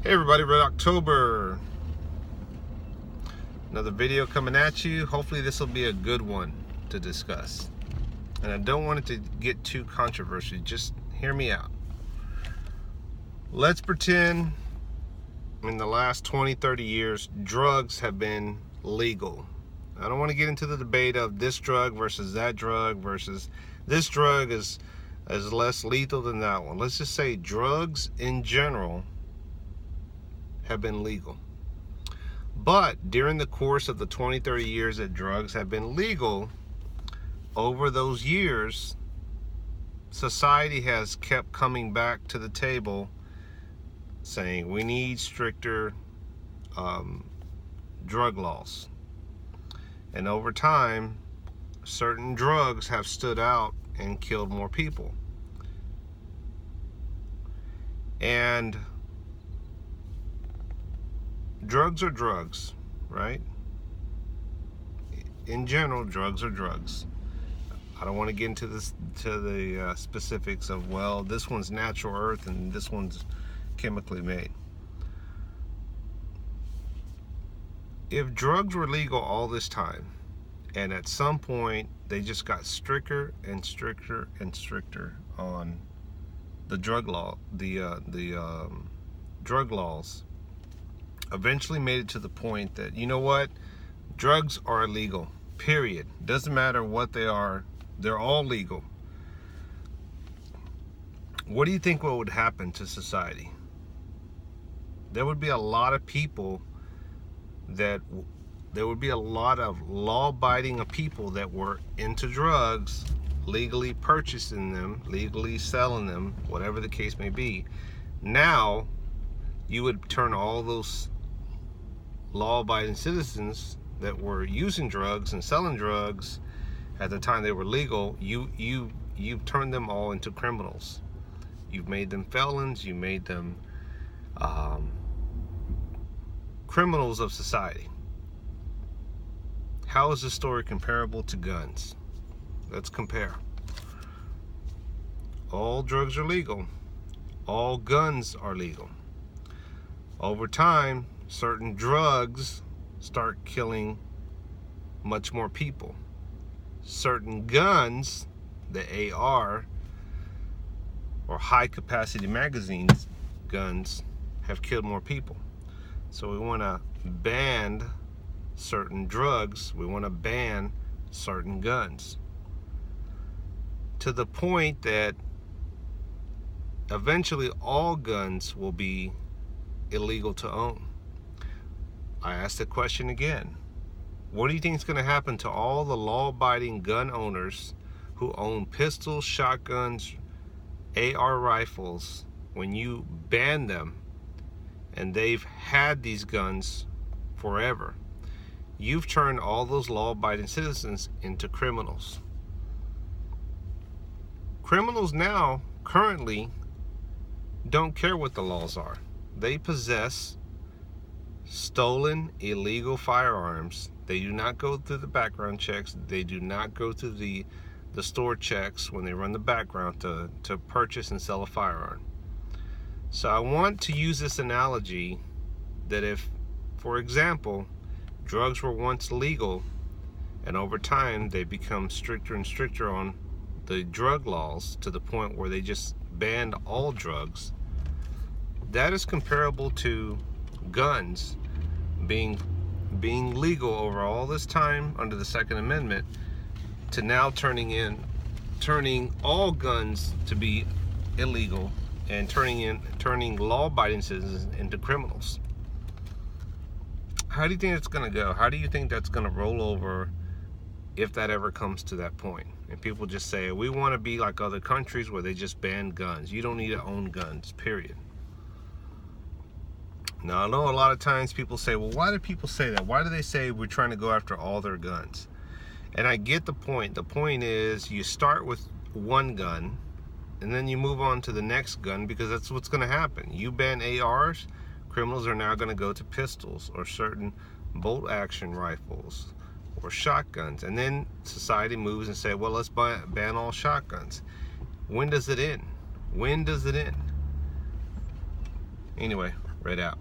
Hey everybody, Red October. Another video coming at you. Hopefully this will be a good one to discuss. And I don't want it to get too controversial. Just hear me out. Let's pretend in the last 20, 30 years, drugs have been legal. I don't want to get into the debate of this drug versus that drug versus this drug is less lethal than that one. Let's just say drugs in general have been legal. But during the course of the 20, 30 years that drugs have been legal, over those years, society has kept coming back to the table saying we need stricter drug laws. And over time, certain drugs have stood out and killed more people. And drugs are drugs, right? In general, drugs are drugs. I don't want to get into the specifics of, well, this one's natural earth and this one's chemically made. If drugs were legal all this time, and at some point they just got stricter and stricter and stricter on the drug law, drug laws, eventually made it to the point that, you know what, drugs are illegal, period. Doesn't matter what they are, they're all legal. What do you think what would happen to society? There would be a lot of people there would be a lot of law-abiding people that were into drugs, legally purchasing them, legally selling them, whatever the case may be. Now, you would turn all those law-abiding citizens that were using drugs and selling drugs at the time they were legal, you've turned them all into criminals. You've made them felons, you made them criminals of society. How is this story comparable to guns? Let's compare. All drugs are legal. All guns are legal. Over time, certain drugs start killing much more people. Certain guns, the AR, or high capacity magazines guns, have killed more people. So we want to ban certain drugs, we want to ban certain guns, to the point that eventually all guns will be illegal to own. I ask the question again. What do you think is going to happen to all the law-abiding gun owners who own pistols, shotguns, AR rifles, when you ban them and they've had these guns forever? You've turned all those law-abiding citizens into criminals. Criminals now, currently, don't care what the laws are. They possess stolen, illegal firearms. They do not go through the background checks. They do not go through the store checks when they run the background to purchase and sell a firearm. So I want to use this analogy that if, for example, drugs were once legal and over time they become stricter and stricter on the drug laws to the point where they just banned all drugs, that is comparable to guns being legal over all this time under the Second Amendment to now turning all guns to be illegal and turning law-abiding citizens into criminals. How do you think it's going to go? How do you think that's going to roll over if that ever comes to that point? And people just say, we want to be like other countries where they just ban guns. You don't need to own guns, period. Now, I know a lot of times people say, well, why do people say that? Why do they say we're trying to go after all their guns? And I get the point. The point is you start with one gun and then you move on to the next gun, because that's what's going to happen. You ban ARs, criminals are now going to go to pistols or certain bolt action rifles or shotguns. And then society moves and say, well, let's ban all shotguns. When does it end? When does it end? Anyway, Red out.